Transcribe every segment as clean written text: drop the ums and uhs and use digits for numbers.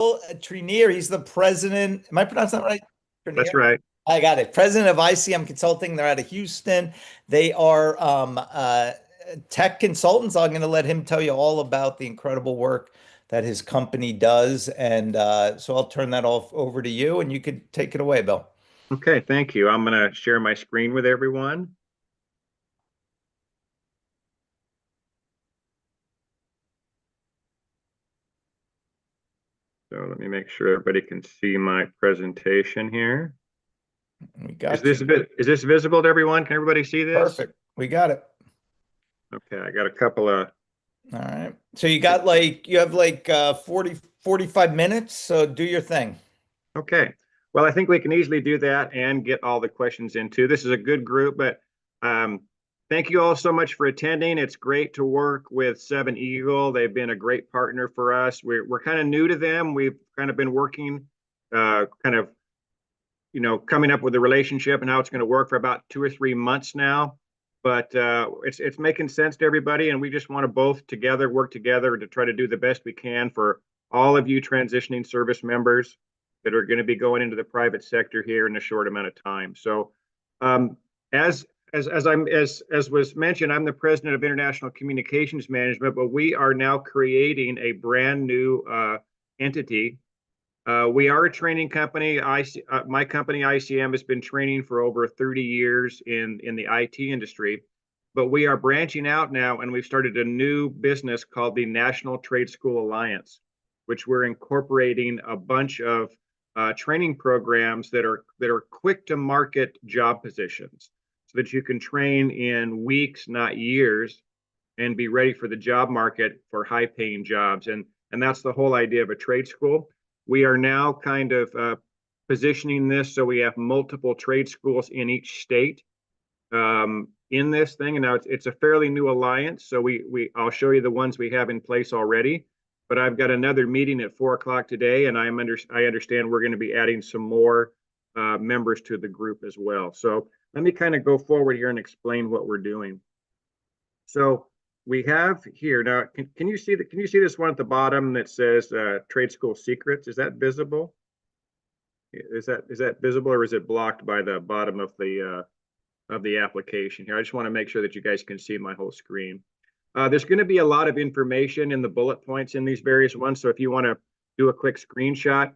Treneer. He's the president. Am I pronouncing that right? That's Treneer. right. I got it. President of ICM Consulting. They're out of Houston. They are tech consultants. I'm going to let him tell you all about the incredible work that his company does. And so I'll turn that off over to you, and you could take it away, Bill. Okay, thank you. I'm going to share my screen with everyone. So let me make sure everybody can see my presentation here. We Is got this you. is this visible to everyone? Can everybody see this? Perfect. We got it. Okay, I got a couple of. All right. So you have like 40, 45 minutes. So do your thing. Okay. Well, I think we can easily do that and get all the questions into. This is a good group, but um, thank you all so much for attending. It's great to work with Seven Eagle. They've been a great partner for us. We're kind of new to them. We've kind of been working, kind of, coming up with the relationship and how it's going to work for about 2 or 3 months now. But it's making sense to everybody, and we just want to both together work together to try to do the best we can for all of you transitioning service members that are going to be going into the private sector here in a short amount of time. So, um, as as was mentioned, I'm the president of International Communications Management, but we are now creating a brand new entity. We are a training company. My company ICM has been training for over 30 years in the IT industry, but we are branching out now, and we've started a new business called the National Trade School Alliance, which we're incorporating a bunch of training programs that are quick to market job positions, so that you can train in weeks, not years, and be ready for the job market for high paying jobs. And that's the whole idea of a trade school. We are now kind of positioning this so we have multiple trade schools in each state in this thing. And now it's a fairly new alliance. So I'll show you the ones we have in place already. But I've got another meeting at 4 o'clock today, and I understand we're going to be adding some more members to the group as well. So let me kind of go forward here and explain what we're doing. So we have here now. Can you see Can you see this one at the bottom that says Trade School Secrets? Is that visible? Is that visible, or is it blocked by the bottom of the application here? I just want to make sure that you guys can see my whole screen. There's going to be a lot of information in the bullet points in these various ones. So if you want to do a quick screenshot,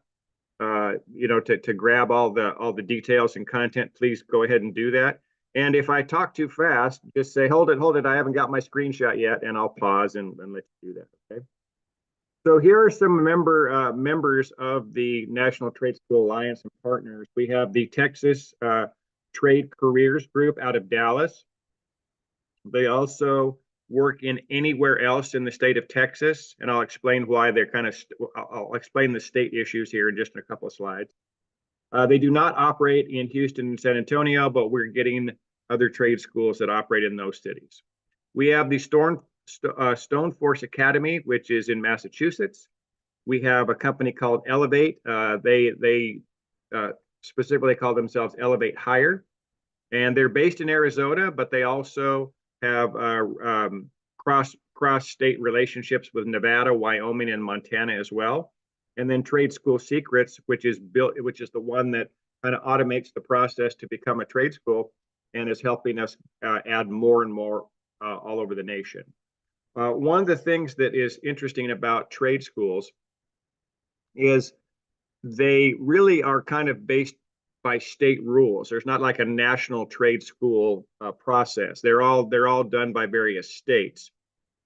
to grab all the details and content, please go ahead and do that. And if I talk too fast, just say, hold it, I haven't got my screenshot yet, and I'll pause and let you do that, okay? So here are some members of the National Trade School Alliance and partners. We have the Texas Trade Careers Group out of Dallas. They also work in anywhere else in the state of Texas, and I'll explain why they're I'll explain the state issues here in just a couple of slides. They do not operate in Houston and San Antonio, but we're getting other trade schools that operate in those cities. We have the Stone Force Academy, which is in Massachusetts. We have a company called Elevate. They specifically call themselves Elevate Hire, and they're based in Arizona, but they also have cross state relationships with Nevada, Wyoming, and Montana as well. And then Trade School Secrets, which is the one that kind of automates the process to become a trade school, and is helping us add more and more all over the nation. One of the things that is interesting about trade schools is they really are kind of based by state rules. There's not like a national trade school process. They're all done by various states.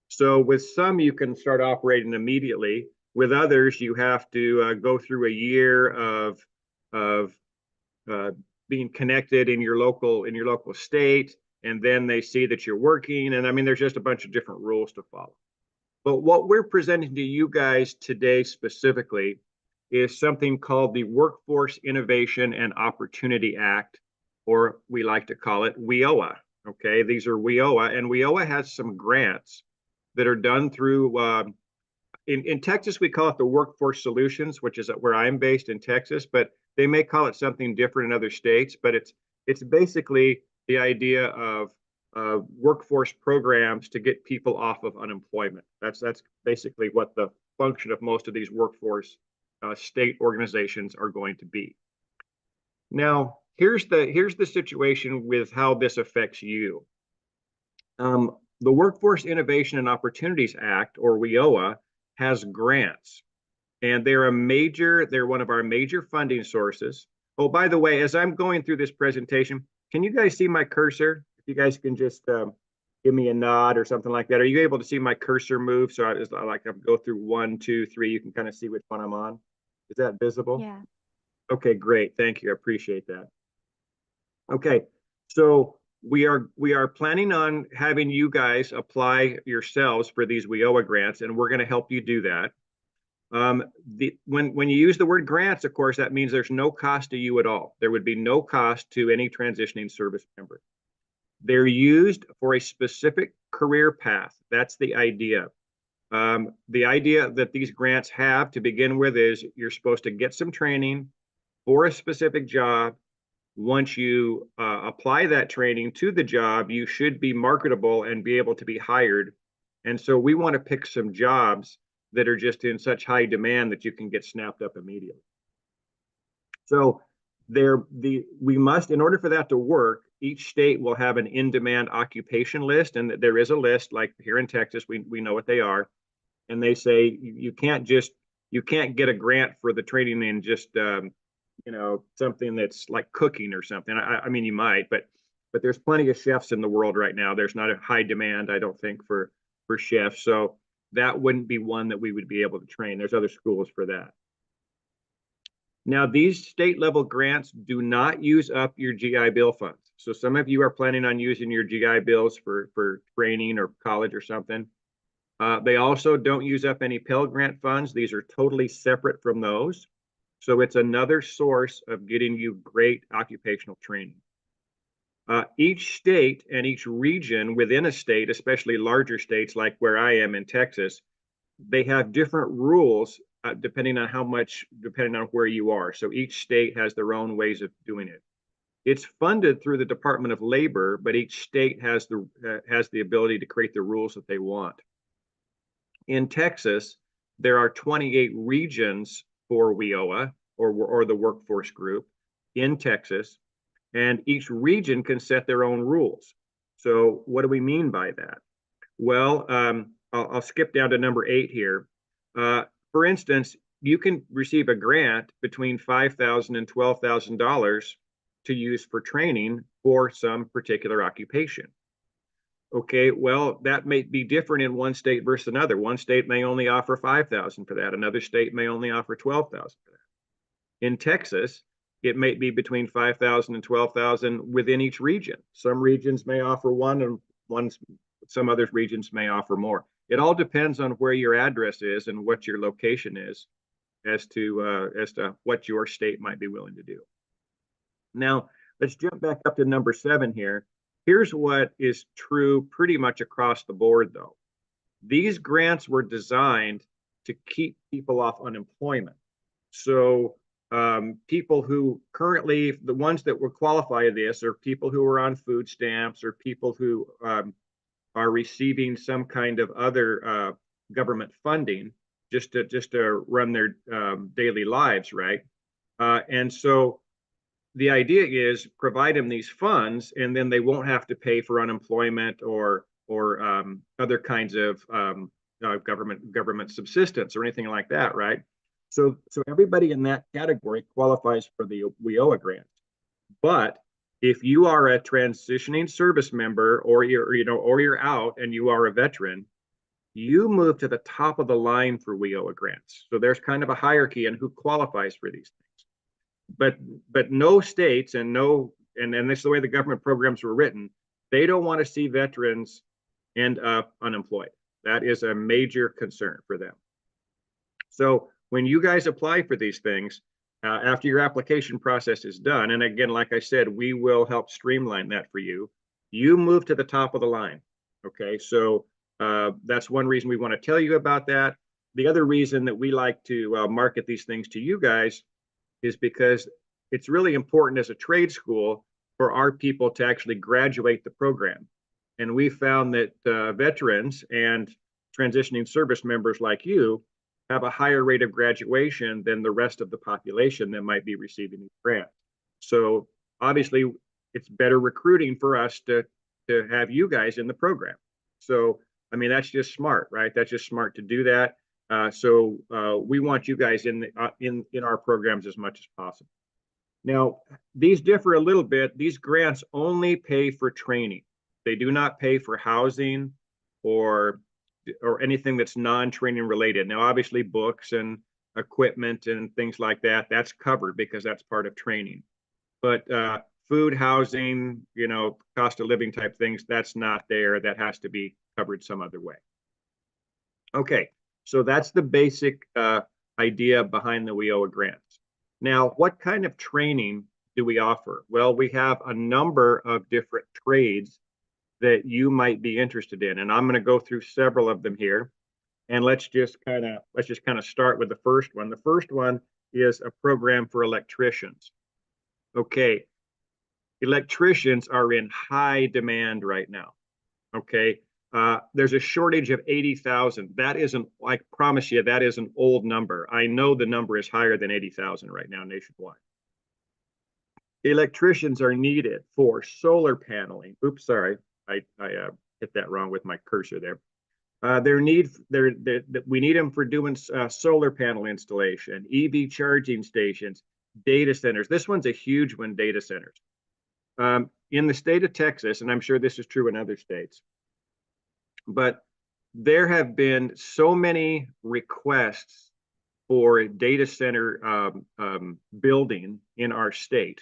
So with some, you can start operating immediately. With others, you have to go through a year of being connected in your local state, and then they see that you're working. And I mean, there's just a bunch of different rules to follow. But what we're presenting to you guys today specifically is something called the Workforce Innovation and Opportunity Act, or we like to call it WIOA. Okay, these are WIOA, and WIOA has some grants that are done through in Texas, we call it the Workforce Solutions, which is where I'm based in Texas, but they may call it something different in other states. But it's basically the idea of workforce programs to get people off of unemployment. That's basically what the function of most of these workforce state organizations are going to be. Now, here's the situation with how this affects you. The Workforce Innovation and Opportunities Act, or WIOA, has grants, and they're one of our major funding sources. Oh, by the way, as I'm going through this presentation, can you guys see my cursor? If you guys can just give me a nod or something like that. Are you able to see my cursor move? So I go through 1, 2, 3. You can kind of see which one I'm on. Is that visible? Yeah. Okay, great. Thank you. I appreciate that. Okay, so we are planning on having you guys apply yourselves for these WIOA grants, and we're going to help you do that. When you use the word grants, of course, that means there's no cost to you at all. There would be no cost to any transitioning service member. They're used for a specific career path. That's the idea. The idea that these grants have to begin with is you're supposed to get some training for a specific job. Once you apply that training to the job, you should be marketable and be able to be hired. And so we want to pick some jobs that are just in such high demand that you can get snapped up immediately. So we must, in order for that to work, each state will have an in-demand occupation list, and there is a list. Like here in Texas, we know what they are, and they say you can't get a grant for the training in just something that's like cooking or something. I mean, you might, but there's plenty of chefs in the world right now. There's not a high demand, I don't think, for chefs. So that wouldn't be one that we would be able to train. There's other schools for that. Now, these state level grants do not use up your GI Bill funds. So some of you are planning on using your GI Bills for training or college or something. They also don't use up any Pell Grant funds. These are totally separate from those. So it's another source of getting you great occupational training. Each state and each region within a state, especially larger states like where I am in Texas, they have different rules depending on where you are. So each state has their own ways of doing it. It's funded through the Department of Labor, but each state has the ability to create the rules that they want. In Texas, there are 28 regions for WIOA or the workforce group in Texas, and each region can set their own rules. So what do we mean by that? Well, I'll skip down to number 8 here. For instance, you can receive a grant between $5,000 and $12,000 to use for training for some particular occupation. Okay, well, that may be different in one state versus another. One state may only offer $5,000 for that. Another state may only offer $12,000 for that. In Texas, it may be between $5,000 and $12,000 within each region. Some regions may offer one, and some other regions may offer more. It all depends on where your address is and what your location is, as to what your state might be willing to do. Now, let's jump back up to number 7 here. Here's what is true pretty much across the board, though. These grants were designed to keep people off unemployment. So people who currently, the ones that would qualify this are people who are on food stamps or people who are receiving some kind of other government funding just to run their daily lives, right? And so the idea is provide them these funds, and then they won't have to pay for unemployment or other kinds of government subsistence or anything like that, right? So everybody in that category qualifies for the WIOA grant. But if you are a transitioning service member, or you're out and you are a veteran, you move to the top of the line for WIOA grants. So there's kind of a hierarchy in who qualifies for these things. But no states and this is the way the government programs were written, they don't want to see veterans end up unemployed. That is a major concern for them. So when you guys apply for these things, after your application process is done, and again, like I said, we will help streamline that for you, you move to the top of the line. Okay, so that's one reason we want to tell you about that. The other reason that we like to market these things to you guys is because it's really important as a trade school for our people to actually graduate the program. And we found that veterans and transitioning service members like you have a higher rate of graduation than the rest of the population that might be receiving these grants. So obviously, it's better recruiting for us to have you guys in the program. So I mean, that's just smart, right? That's just smart to do that. We want you guys in our programs as much as possible. Now, these differ a little bit. These grants only pay for training. They do not pay for housing or anything that's non-training related. Now, obviously, books and equipment and things like that, that's covered because that's part of training. But food, housing, cost of living type things, that's not there. That has to be covered some other way. Okay, so that's the basic idea behind the WIOA grants. Now, what kind of training do we offer? Well, we have a number of different trades that you might be interested in, and I'm going to go through several of them here. And let's just kind of start with the first one. The first one is a program for electricians. Okay, electricians are in high demand right now. Okay, there's a shortage of 80,000. That isn't, I promise you, that is an old number. I know the number is higher than 80,000 right now nationwide. Electricians are needed for solar paneling. Oops, sorry, I hit that wrong with my cursor there. We need them for doing solar panel installation, EV charging stations, data centers. This one's a huge one, data centers. In the state of Texas, and I'm sure this is true in other states, but there have been so many requests for data center building in our state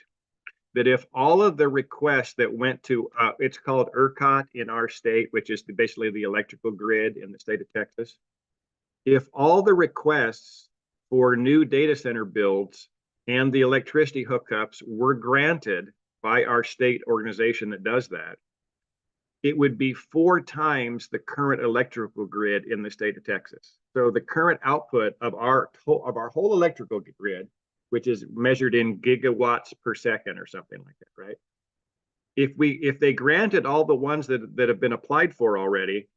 that if all of the requests that went to, it's called ERCOT in our state, which is basically the electrical grid in the state of Texas, if all the requests for new data center builds and the electricity hookups were granted by our state organization that does that, it would be 4 times the current electrical grid in the state of Texas. So the current output of our whole electrical grid, which is measured in gigawatts per second or something like that, right? If they granted all the ones that have been applied for already,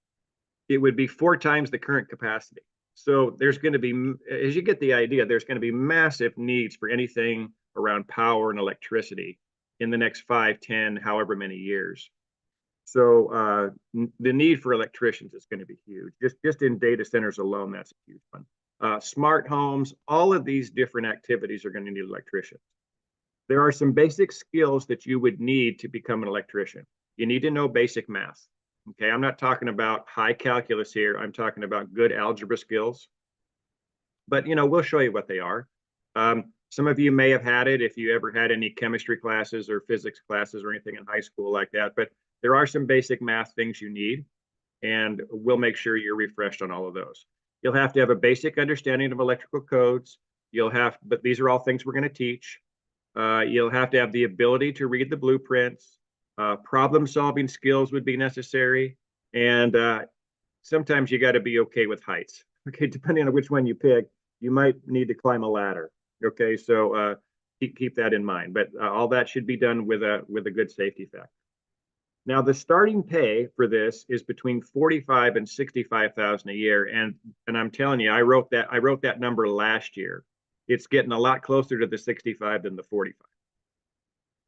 it would be 4 times the current capacity. So there's going to be, as you get the idea, there's going to be massive needs for anything around power and electricity in the next 5, 10, however many years. So the need for electricians is going to be huge. Just in data centers alone, that's a huge one. Smart homes, all of these different activities are going to need electricians. There are some basic skills that you would need to become an electrician. You need to know basic math. Okay, I'm not talking about high calculus here. I'm talking about good algebra skills. But we'll show you what they are. Some of you may have had it if you ever had any chemistry classes or physics classes or anything in high school like that. But there are some basic math things you need, and we'll make sure you're refreshed on all of those. You'll have to have a basic understanding of electrical codes. But these are all things we're going to teach. You'll have to have the ability to read the blueprints. Problem-solving skills would be necessary, and sometimes you got to be okay with heights. Okay, depending on which one you pick, you might need to climb a ladder. Okay, so keep that in mind. But all that should be done with a good safety factor. Now, the starting pay for this is between 45 and 65,000 a year, and I'm telling you, I wrote that number last year. It's getting a lot closer to the 65 than the 45.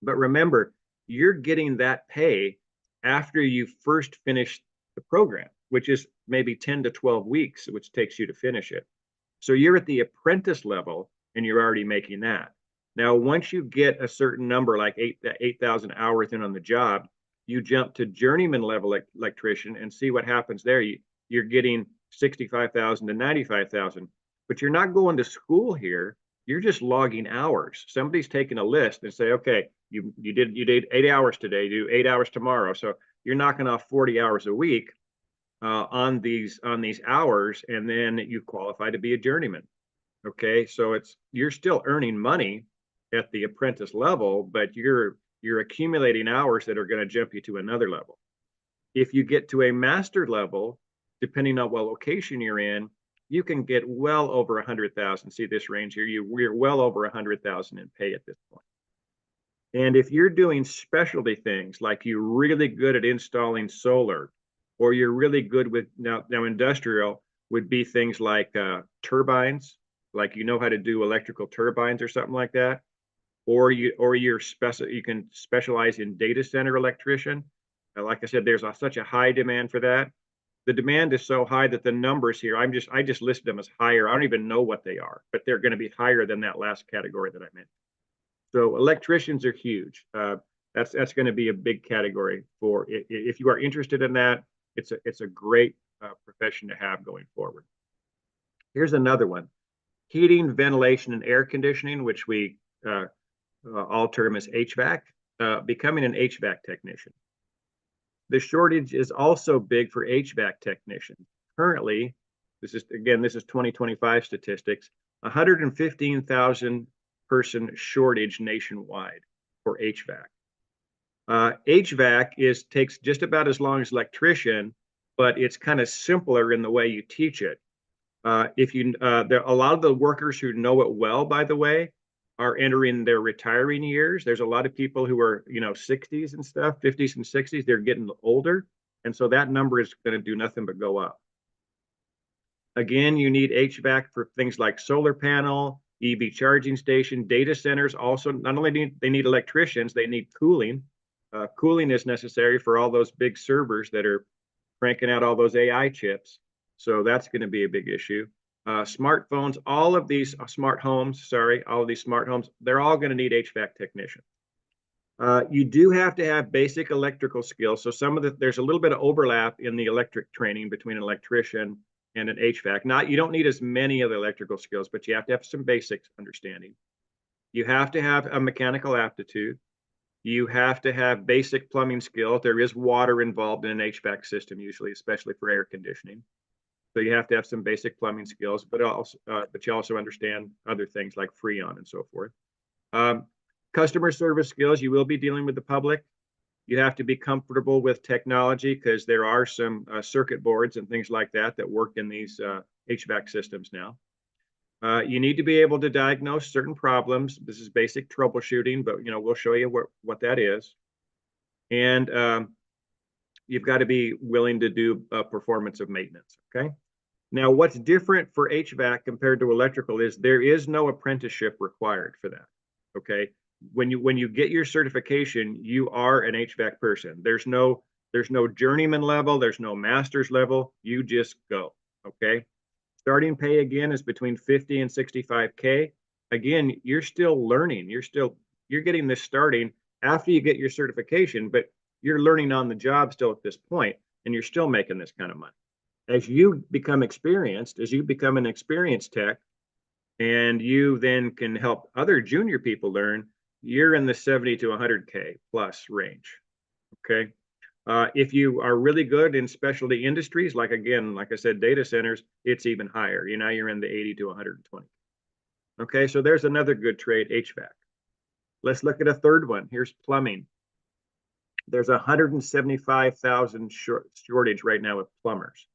But remember, you're getting that pay after you first finish the program, which is maybe 10 to 12 weeks, which takes you to finish it. So you're at the apprentice level, and you're already making that. Now, once you get a certain number, like 8,000 hours in on the job, you jump to journeyman level electrician and see what happens there. You're getting 65,000 to 95,000, but you're not going to school here. You're just logging hours. Somebody's taking a list and say, okay, you did 8 hours today, do 8 hours tomorrow. So you're knocking off 40 hours a week on these hours, and then you qualify to be a journeyman. Okay, so you're still earning money at the apprentice level, but you're accumulating hours that are going to jump you to another level. If you get to a master level, depending on what location you're in, you can get well over 100,000. See this range here? We're well over 100,000 in pay at this point. And if you're doing specialty things, like you're really good at installing solar, or you're really good with now industrial, would be things like turbines, like you know how to do electrical turbines or something like that, or you can specialize in data center electrician. Like I said, there's such a high demand for that. The demand is so high that the numbers here, I just listed them as higher. I don't even know what they are, but they're going to be higher than that last category that I mentioned. So electricians are huge. That's going to be a big category for if you are interested in that. It's a great profession to have going forward. Here's another one: heating, ventilation, and air conditioning, which we all term as HVAC. Becoming an HVAC technician. The shortage is also big for HVAC technicians. Currently, this is 2025 statistics, 115,000 person shortage nationwide for HVAC. HVAC takes just about as long as electrician, but it's kind of simpler in the way you teach it. There a lot of the workers who know it well, by the way, are entering their retiring years. There's a lot of people who are 60s and stuff, 50s and 60s. They're getting older, and so that number is going to do nothing but go up. Again, you need HVAC for things like solar panel, EV charging station, data centers. Also, not only they need electricians, they need cooling. Cooling is necessary for all those big servers that are cranking out all those AI chips. So that's going to be a big issue. Smartphones, all of these smart homes, they're all going to need HVAC technicians. You do have to have basic electrical skills. So there's a little bit of overlap in the electric training between an electrician and an HVAC. You don't need as many of the electrical skills, but you have to have some basic understanding. You have to have a mechanical aptitude. You have to have basic plumbing skills. There is water involved in an HVAC system usually, especially for air conditioning. So you have to have some basic plumbing skills, but you also understand other things like Freon and so forth. Customer service skills, you will be dealing with the public. You have to be comfortable with technology because there are some circuit boards and things like that work in these HVAC systems now. You need to be able to diagnose certain problems. This is basic troubleshooting, but we'll show you what that is. And you've got to be willing to do performance of maintenance. Okay. Now, what's different for HVAC compared to electrical is there is no apprenticeship required for that. Okay. When you get your certification, you are an HVAC person. There's no journeyman level. There's no master's level. You just go. Okay. Starting pay again is between 50 and 65K. Again, you're still learning. You're getting this starting after you get your certification, but you're learning on the job still at this point, and you're still making this kind of money. As you become experienced, as you become an experienced tech, and you then can help other junior people learn, you're in the 70 to 100K plus range. Okay. If you are really good in specialty industries, like I said, data centers, it's even higher. Now you're in the 80 to 120. Okay, so there's another good trade, HVAC. Let's look at a third one. Here's plumbing. There's 175,000 shortage right now with plumbers.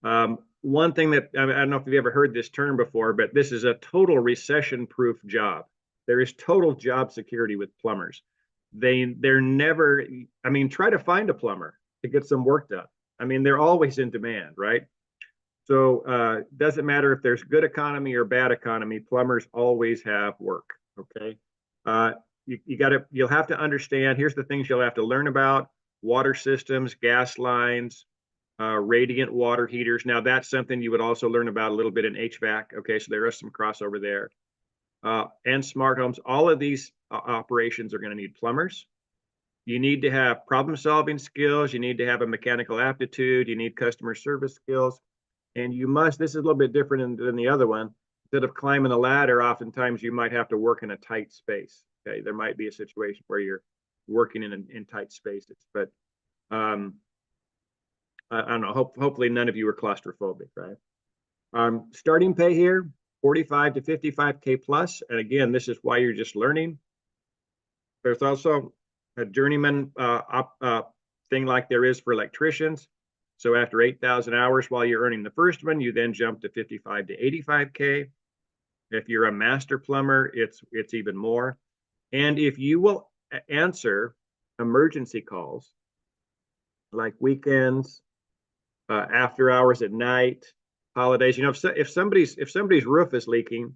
One thing that I don't know if you've ever heard this term before, but this is a total recession-proof job. There is total job security with plumbers. They're never, try to find a plumber to get some work done. They're always in demand, right? So doesn't matter if there's good economy or bad economy, plumbers always have work. Okay. You'll have to understand, here's the things you'll have to learn about: water systems, gas lines, radiant water heaters. Now that's something you would also learn about a little bit in HVAC. Okay. So there is some crossover there. And smart homes. All of these operations are going to need plumbers. You need to have problem solving skills. You need to have a mechanical aptitude. You need customer service skills. And this is a little bit different than the other one. Instead of climbing a ladder, oftentimes you might have to work in a tight space. Okay. There might be a situation where you're working in tight spaces, but I don't know. Hopefully none of you are claustrophobic, right? Starting pay here, 45 to 55K plus. And again, this is why you're just learning. There's also a journeyman thing like there is for electricians. So after 8,000 hours while you're earning the first one, you then jump to 55 to 85K. If you're a master plumber, it's even more. And if you will answer emergency calls, like weekends, after hours at night, holidays. You know, if somebody's roof is leaking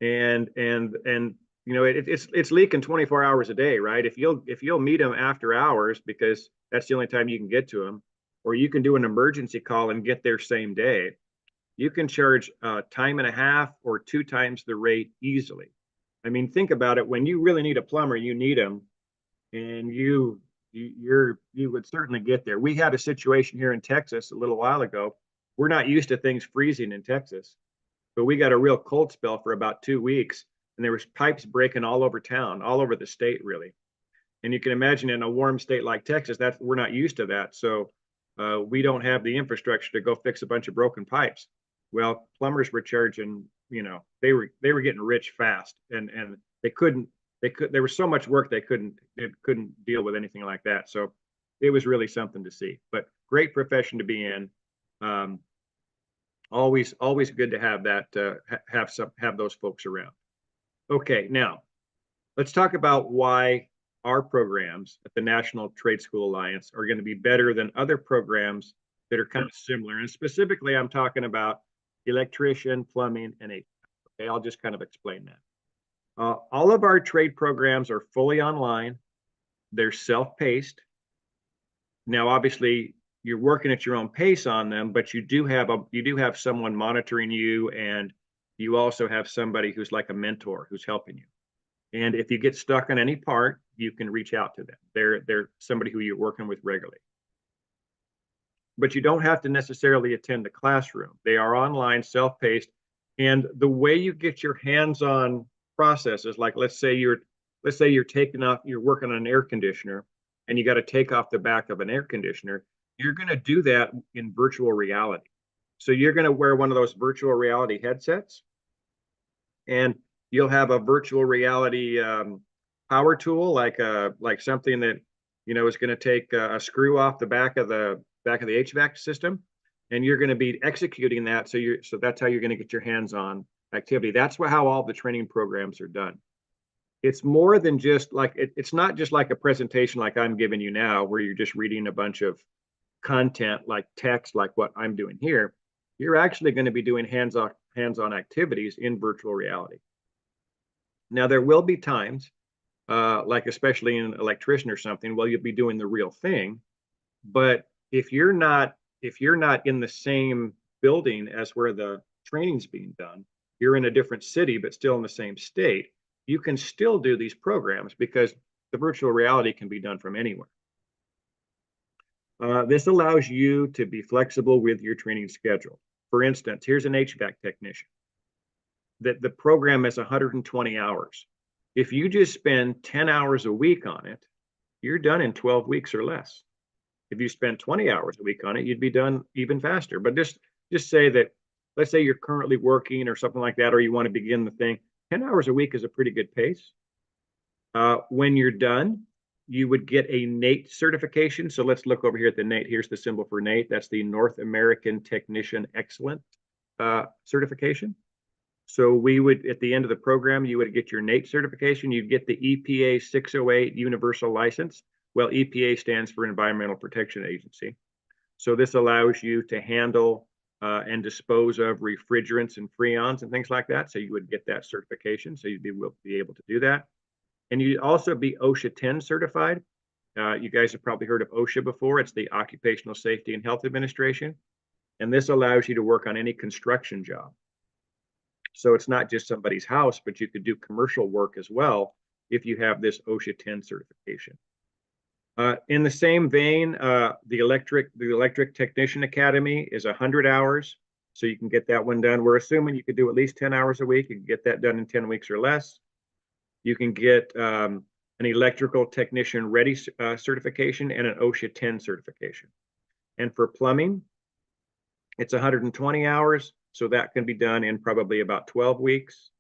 and you know it's leaking 24 hours a day, right? If you'll meet them after hours because that's the only time you can get to them, or you can do an emergency call and get there same day, you can charge time and a half or two times the rate easily. I mean, think about it. When you really need a plumber, you need them, and you would certainly get there. We had a situation here in Texas a little while ago. We're not used to things freezing in Texas, but we got a real cold spell for about 2 weeks, and there was pipes breaking all over town, all over the state, really. And you can imagine in a warm state like Texas, that we're not used to that. So we don't have the infrastructure to go fix a bunch of broken pipes. Well, plumbers were charging, you know, they were getting rich fast, and there was so much work they couldn't deal with anything like that. So it was really something to see. But great profession to be in. Um, always good to have that have those folks around. Okay, now let's talk about why our programs at the National Trade School Alliance are going to be better than other programs that are kind of similar. And specifically, I'm talking about electrician, plumbing, and HVAC. Okay, I'll just kind of explain that. All of our trade programs are fully online. They're self-paced. Now, obviously, you're working at your own pace on them, but you do have someone monitoring you, and you also have somebody who's like a mentor who's helping you. And if you get stuck on any part, you can reach out to them. They're somebody who you're working with regularly. But you don't have to necessarily attend the classroom. They are online, self-paced, and the way you get your hands-on processes, like let's say you're taking off, you're working on an air conditioner, and you got to take off the back of an air conditioner. You're going to do that in virtual reality. So you're going to wear one of those virtual reality headsets, and you'll have a virtual reality power tool, like something that is going to take a screw off the back of the HVAC system, and you're going to be executing that. So that's how you're going to get your hands on activity. That's how all the training programs are done. It's more than just like it's not just like a presentation like I'm giving you now, where you're just reading a bunch of content like text, like what I'm doing here. You're actually going to be doing hands-on activities in virtual reality. Now, there will be times, like especially in an electrician or something, well, you'll be doing the real thing. But if you're not in the same building as where the training's being done, you're in a different city, but still in the same state, you can still do these programs because the virtual reality can be done from anywhere. This allows you to be flexible with your training schedule. For instance, here's an HVAC technician that the program is 120 hours. If you just spend 10 hours a week on it, you're done in 12 weeks or less. If you spend 20 hours a week on it, you'd be done even faster. But just say that, let's say you're currently working or something like that, or you want to begin the thing. 10 hours a week is a pretty good pace. When you're done, you would get a NATE certification. So let's look over here at the NATE. Here's the symbol for NATE. That's the North American Technician Excellent certification. So we would, at the end of the program, you would get your NATE certification. You'd get the EPA 608 Universal License. Well, EPA stands for Environmental Protection Agency. So this allows you to handle and dispose of refrigerants and freons and things like that. So you would get that certification. So you'd be able to do that. And you'd also be OSHA 10 certified. You guys have probably heard of OSHA before. It's the Occupational Safety and Health Administration. And this allows you to work on any construction job. So it's not just somebody's house, but you could do commercial work as well if you have this OSHA 10 certification. In the same vein, the Electric Technician Academy is 100 hours. So you can get that one done. We're assuming you could do at least 10 hours a week. You can get that done in 10 weeks or less. You can get an Electrical Technician Ready certification and an OSHA 10 certification. And for plumbing, it's 120 hours. So that can be done in probably about 12 weeks.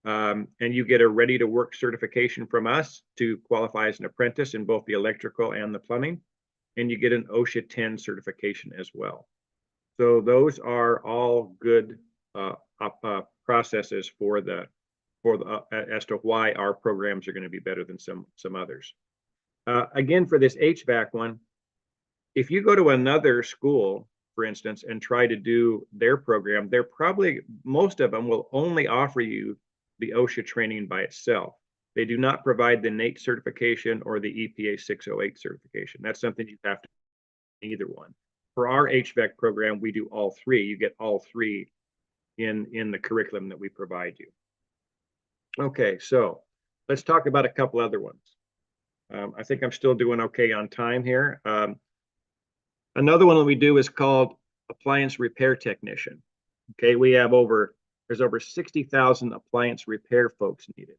And you get a Ready to Work certification from us to qualify as an apprentice in both the electrical and the plumbing. And you get an OSHA 10 certification as well. So those are all good processes as to why our programs are going to be better than some others. Again, for this HVAC one, if you go to another school for instance, and try to do their program, they're probably, most of them will only offer you the OSHA training by itself. They do not provide the NATE certification or the EPA 608 certification. That's something you have to do either one. For our HVAC program, we do all three. You get all three in the curriculum that we provide you. Okay, so let's talk about a couple other ones. I think I'm still doing okay on time here. Another one that we do is called appliance repair technician. Okay, there's over 60,000 appliance repair folks needed.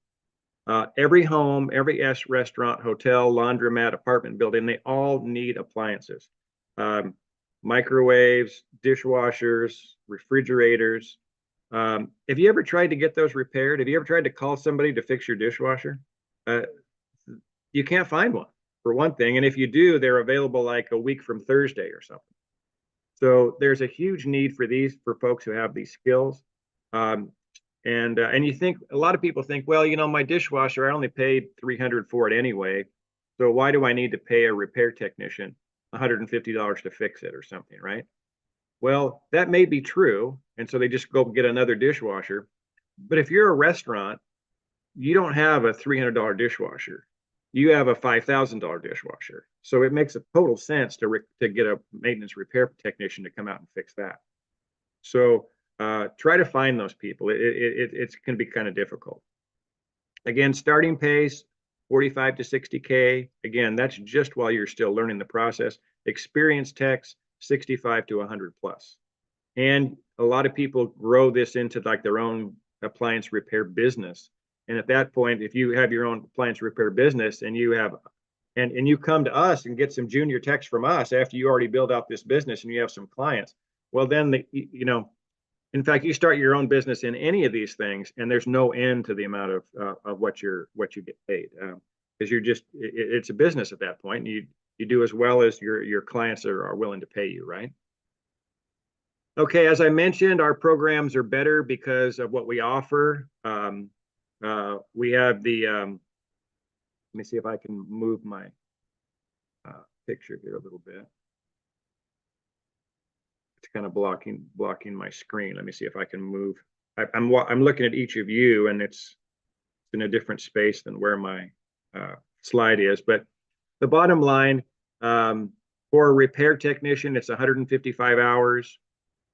Every home, every restaurant, hotel, laundromat, apartment building, they all need appliances. Microwaves, dishwashers, refrigerators. Have you ever tried to get those repaired? Have you ever tried to call somebody to fix your dishwasher? You can't find one, for one thing. And if you do, they're available like a week from Thursday or something. So there's a huge need for folks who have these skills. And you think, a lot of people think, well, my dishwasher, I only paid $300 for it anyway. So why do I need to pay a repair technician $150 to fix it or something, right? Well, that may be true. And so they just go get another dishwasher. But if you're a restaurant, you don't have a $300 dishwasher. You have a $5,000 dishwasher. So it makes a total sense to get a maintenance repair technician to come out and fix that. So try to find those people. It can be kind of difficult. Again, starting pace, 45 to 60K. Again, that's just while you're still learning the process. Experienced techs, 65 to 100 plus. And a lot of people grow this into like their own appliance repair business. And at that point, if you have your own appliance repair business and you come to us and get some junior techs from us after you already build out this business and you have some clients, well, then, in fact, you start your own business in any of these things and there's no end to the amount of what you get paid. Because it's a business at that point. And you do as well as your clients are willing to pay you, right? Okay, as I mentioned, our programs are better because of what we offer. We have let me see if I can move my picture here a little bit. It's kind of blocking my screen. Let me see if I can move. I'm looking at each of you, and it's in a different space than where my slide is. But the bottom line, for a repair technician, it's 155 hours.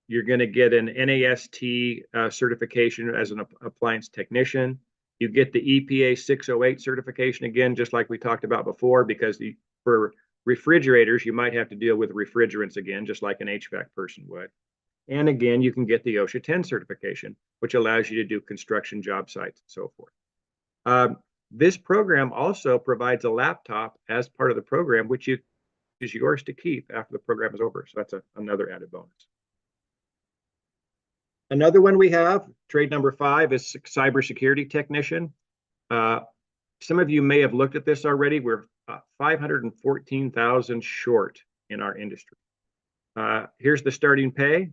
You're going to get an NAST certification as an appliance technician. You get the EPA 608 certification again, just like we talked about before, because for refrigerators, you might have to deal with refrigerants again, just like an HVAC person would. And again, you can get the OSHA 10 certification, which allows you to do construction job sites and so forth. This program also provides a laptop as part of the program, which is yours to keep after the program is over. So that's another added bonus. Another one we have, trade number 5, is cybersecurity technician. Some of you may have looked at this already. We're 514,000 short in our industry. Here's the starting pay,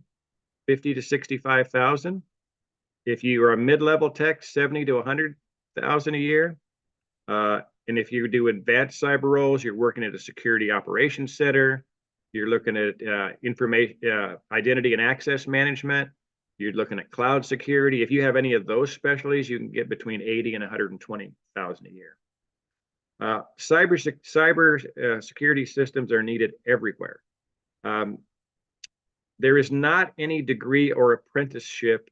50 to 65,000. If you are a mid-level tech, 70 to 100,000 a year. And if you do advanced cyber roles, you're working at a security operations center. You're looking at information, identity and access management. You're looking at cloud security. If you have any of those specialties, you can get between 80 and 120,000 a year. Cyber security systems are needed everywhere. There is not any degree or apprenticeship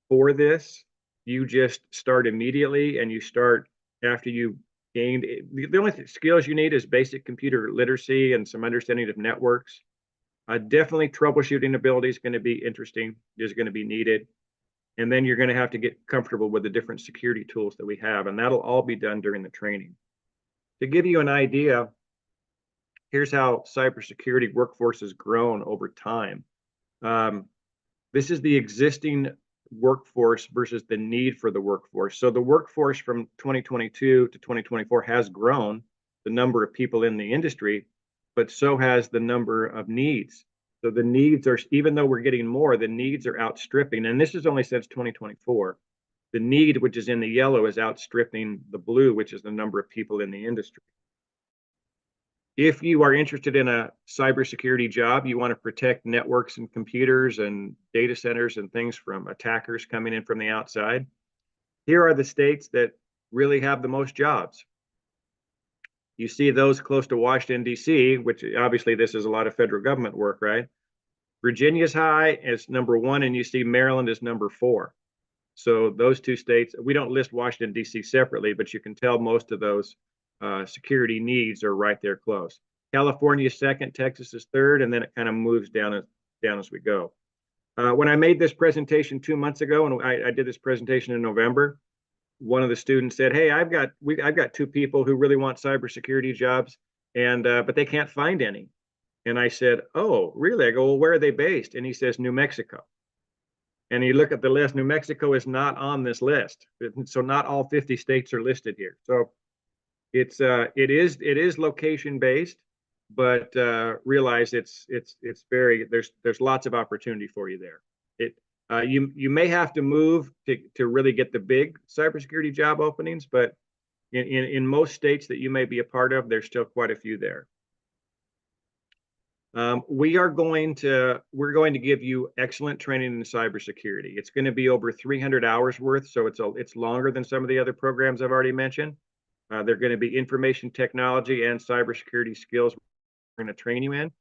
for this. You just start immediately, and you start after you gained. The only skills you need is basic computer literacy and some understanding of networks. Definitely troubleshooting ability is going to be interesting, is going to be needed. And then you're going to have to get comfortable with the different security tools that we have, and that'll all be done during the training. To give you an idea, here's how cybersecurity workforce has grown over time. This is the existing workforce versus the need for the workforce. So the workforce from 2022 to 2024 has grown, the number of people in the industry, but so has the number of needs. So the needs are, even though we're getting more, the needs are outstripping. And this is only since 2024. The need, which is in the yellow, is outstripping the blue, which is the number of people in the industry. If you are interested in a cybersecurity job, you want to protect networks and computers and data centers and things from attackers coming in from the outside, here are the states that really have the most jobs. You see those close to Washington, D.C., which obviously this is a lot of federal government work, right? Virginia's high as number 1, and you see Maryland is number 4. So those two states, we don't list Washington, D.C. separately, but you can tell most of those security needs are right there close. California is second, Texas is third, and then it kind of moves down as we go. When I made this presentation 2 months ago, and I did this presentation in November, one of the students said, "Hey, I've got 2 people who really want cybersecurity jobs, and but they can't find any." And I said, "Oh, really?" I go, "Well, where are they based?" And he says, "New Mexico." And you look at the list, New Mexico is not on this list. So not all 50 states are listed here. So it is location based, but realize it's very there's lots of opportunity for you there. You may have to move to really get the big cybersecurity job openings, but in most states that you may be a part of, there's still quite a few there. We're going to give you excellent training in cybersecurity. It's going to be over 300 hours worth, so it's longer than some of the other programs I've already mentioned. They're going to be information technology and cybersecurity skills we're going to train you in.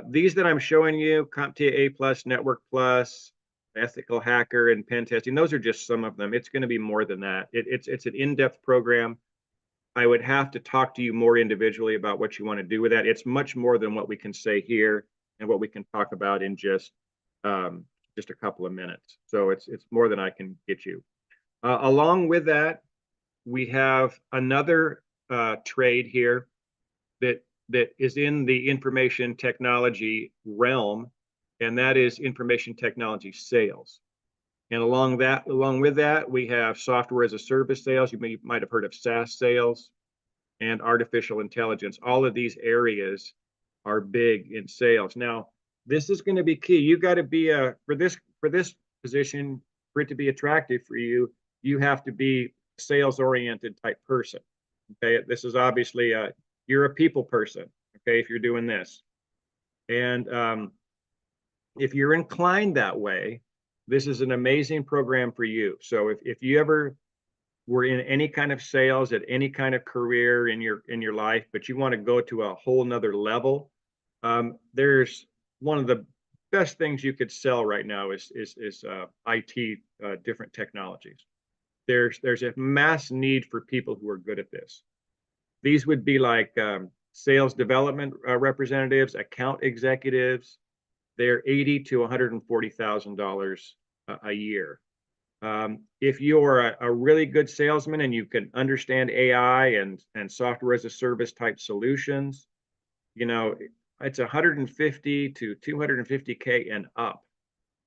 These that I'm showing you, CompTIA A+, Network Plus, Ethical Hacker, and Pen Testing, those are just some of them. It's going to be more than that. It's an in-depth program. I would have to talk to you more individually about what you want to do with that. It's much more than what we can say here and what we can talk about in just a couple of minutes. So it's more than I can get you. Along with that, we have another trade here that is in the information technology realm, and that is information technology sales. And along with that, we have software as a service sales. You might have heard of SaaS sales and artificial intelligence. All of these areas are big in sales. Now, this is going to be key. You got to be for this position, for it to be attractive for you, you have to be a sales oriented type person. Okay, this is obviously you're a people person. Okay, if you're doing this, and if you're inclined that way, this is an amazing program for you. So if you ever were in any kind of sales at any kind of career in your life, but you want to go to a whole nother level, there's one of the best things you could sell right now is IT, different technologies. There's a mass need for people who are good at this. These would be like sales development representatives, account executives. They're $80,000 to $140,000 a year. If you're a really good salesman and you can understand AI and software as a service type solutions, it's 150 to 250K and up.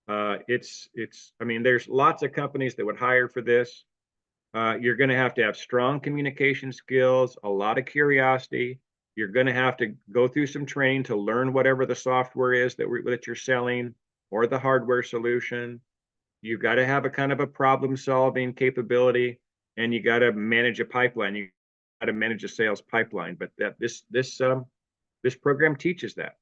I mean, there's lots of companies that would hire for this. You're going to have strong communication skills, a lot of curiosity. You're going to have to go through some training to learn whatever the software is that you're selling or the hardware solution. You got to have a kind of a problem solving capability, and you got to manage a pipeline. You got to manage a sales pipeline. But this program teaches that.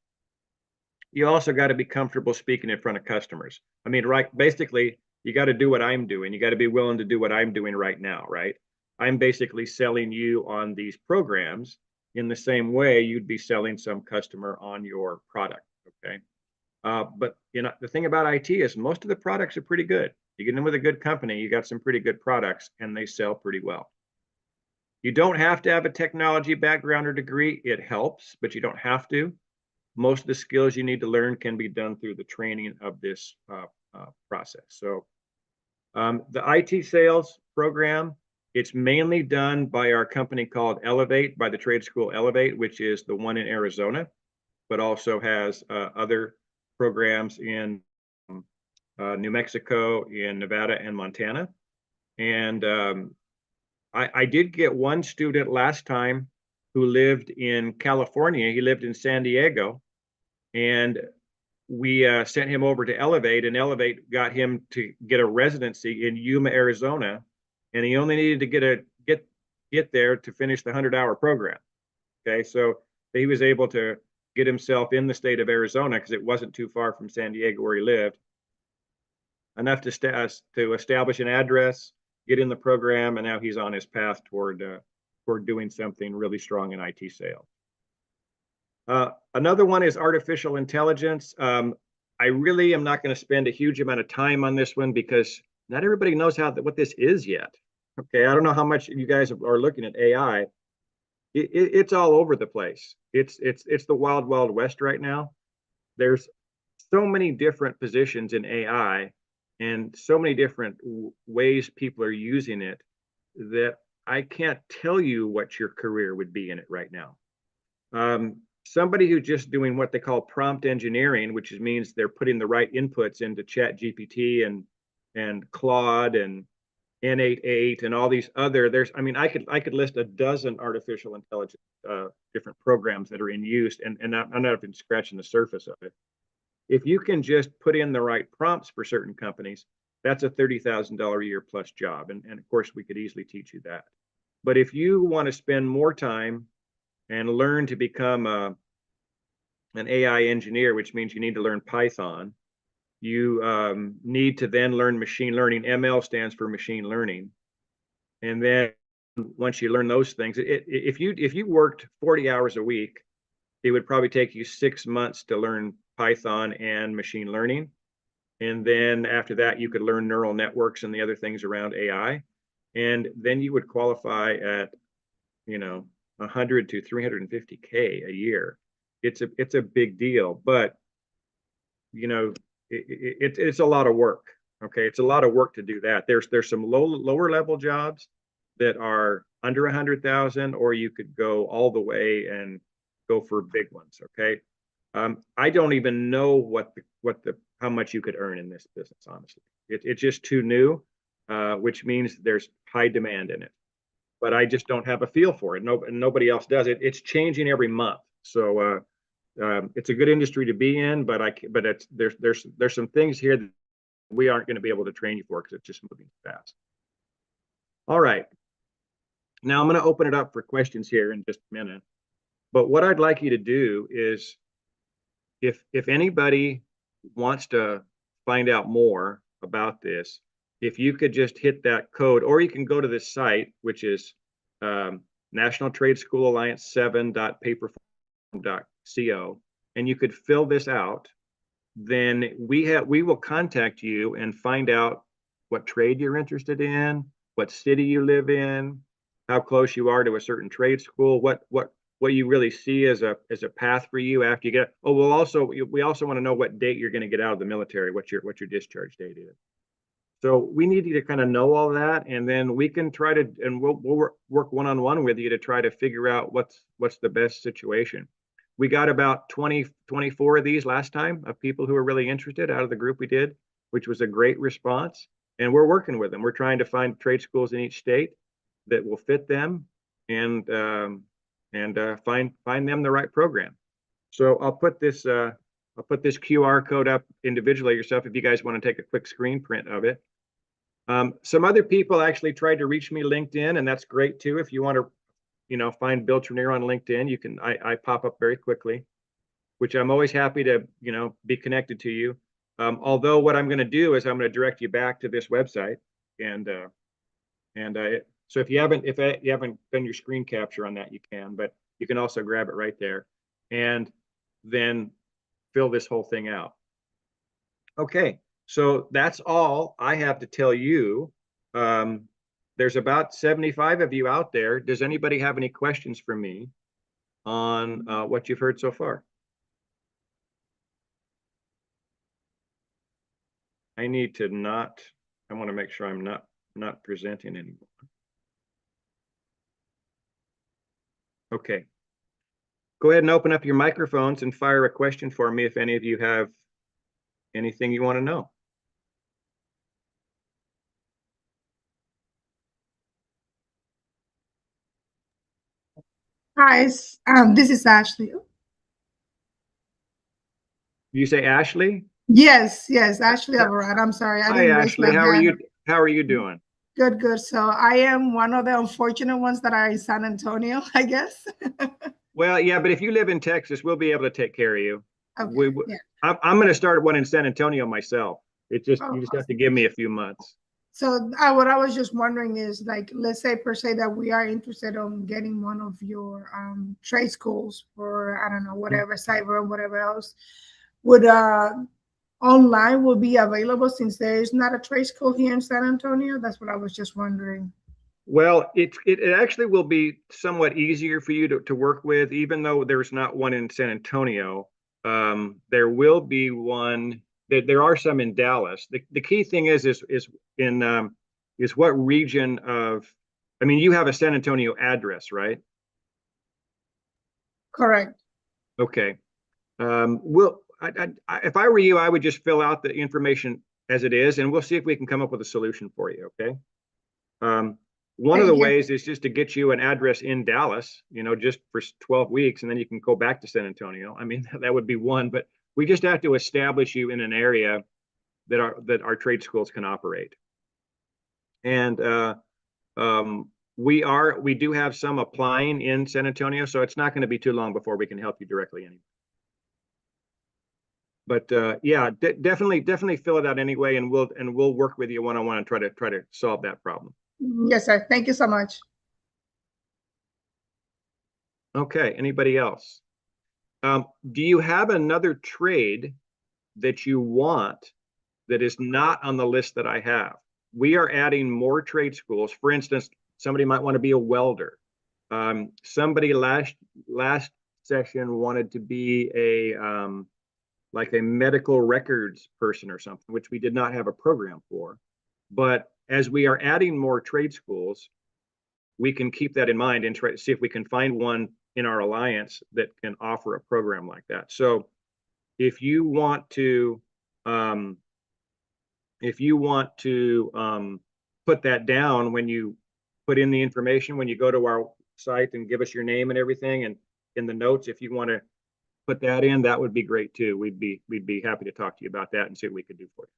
You also got to be comfortable speaking in front of customers. I mean, right? Basically, you got to do what I'm doing. You got to be willing to do what I'm doing right now, right? I'm basically selling you on these programs in the same way you'd be selling some customer on your product. Okay. But the thing about IT is most of the products are pretty good. You get in with a good company, you got some pretty good products, and they sell pretty well. You don't have to have a technology background or degree. It helps, but you don't have to. Most of the skills you need to learn can be done through the training of this process. So the IT sales program, it's mainly done by our company called Elevate, by the trade school Elevate, which is the one in Arizona, but also has other programs in New Mexico, in Nevada, and Montana. And I did get one student last time who lived in California. He lived in San Diego, and we sent him over to Elevate, and Elevate got him to get a residency in Yuma, Arizona, and he only needed to get there to finish the 100-hour program. Okay, so he was able to get himself in the state of Arizona because it wasn't too far from San Diego where he lived, enough to establish an address, get in the program, and now he's on his path toward doing something really strong in IT sales. Another one is artificial intelligence. I really am not going to spend a huge amount of time on this one because not everybody knows what this is yet. Okay, I don't know how much you guys are looking at AI. It's all over the place. It's the wild, wild west right now. There's so many different positions in AI and so many different ways people are using it that I can't tell you what your career would be in it right now. Somebody who's just doing what they call prompt engineering, which means they're putting the right inputs into Chat GPT and Claude and N88 and all these other. I could list a dozen artificial intelligence different programs that are in use, and I'm not even scratching the surface of it. If you can just put in the right prompts for certain companies, that's a $30,000 a year plus job, and of course we could easily teach you that. But if you want to spend more time and learn to become an AI engineer, which means you need to learn Python. You need to then learn machine learning. ML stands for machine learning. And then once you learn those things, if you worked 40 hours a week, it would probably take you 6 months to learn Python and machine learning. And then after that, you could learn neural networks and the other things around AI. And then you would qualify at, 100 to 350K a year. It's a big deal, but it's a lot of work. Okay, it's a lot of work to do that. There's some lower level jobs that are under 100,000, or you could go all the way and go for big ones. Okay, I don't even know how much you could earn in this business. Honestly, it's just too new, which means there's high demand in it. But I just don't have a feel for it. Nobody else does it. It's changing every month. So it's a good industry to be in, but there's some things here that we aren't going to be able to train you for because it's just moving fast. All right. Now I'm going to open it up for questions here in just a minute. But what I'd like you to do is, if anybody wants to find out more about this, if you could just hit that code, or you can go to this site, which is National Trade School Alliance 7.paperform.co, and you could fill this out, then we will contact you and find out what trade you're interested in, what city you live in, how close you are to a certain trade school, what you really see as a path for you after you get. Oh, we also want to know what date you're going to get out of the military, what your discharge date is. So we need you to kind of know all that, and then we can try to, and we'll work one-on-one with you to try to figure out what's the best situation. We got about 24 of these last time of people who were really interested out of the group we did, which was a great response. And we're working with them. We're trying to find trade schools in each state that will fit them and find them the right program. So I'll put this QR code up individually yourself if you guys want to take a quick screen print of it. Some other people actually tried to reach me LinkedIn, and that's great too. If you want to, find Bill Treneer on LinkedIn, you can. I pop up very quickly, which I'm always happy to, be connected to you. Although what I'm going to do is I'm going to direct you back to this website, and so if you haven't done your screen capture on that, you can, but you can also grab it right there, and then fill this whole thing out. Okay, so that's all I have to tell you. There's about 75 of you out there. Does anybody have any questions for me on what you've heard so far? I want to make sure I'm not presenting anymore. Okay. Go ahead and open up your microphones and fire a question for me if any of you have anything you want to know. Hi, this is Ashley. You say Ashley? Yes, Ashley Alvarado. I'm sorry, I Hi, didn't raise Ashley. my How are hand. you? How are you doing? Good. So I am one of the unfortunate ones that are in San Antonio, I guess. Well, yeah, but if you live in Texas, we'll be able to take care of you. Okay, yeah. I'm going to start one in San Antonio myself. Oh, You just have to awesome. give me a few months. So what I was just wondering is like, let's say per se that we are interested on getting one of your trade schools for, I don't know, whatever, cyber or whatever else, would online will be available since there is not a trade school here in San Antonio? That's what I was just wondering. Well, it actually will be somewhat easier for you to work with, even though there's not one in San Antonio. There will be one. There are some in Dallas. The key thing is in is what region of. I mean, you have a San Antonio address, right? Correct. Okay. If I were you, I would just fill out the information as it is, and we'll see if we can come up with a solution for you. Okay. Um, One of the Thank you. ways is just to get you an address in Dallas, just for 12 weeks, and then you can go back to San Antonio. I mean, that would be one, but we just have to establish you in an area that our trade schools can operate. And we do have some applying in San Antonio, so it's not going to be too long before we can help you directly anyway. But yeah, definitely fill it out anyway, and we'll work with you one-on-one and try to solve that problem. Yes, sir. Thank you so much. Okay, anybody else? Do you have another trade that you want that is not on the list that I have? We are adding more trade schools. For instance, somebody might want to be a welder. Somebody last session wanted to be like a medical records person or something, which we did not have a program for. But as we are adding more trade schools, we can keep that in mind and try to see if we can find one in our alliance that can offer a program like that. So if you want to put that down when you put in the information, when you go to our site and give us your name and everything, and in the notes, if you want to put that in, that would be great too. We'd be happy to talk to you about that and see what we could do for you.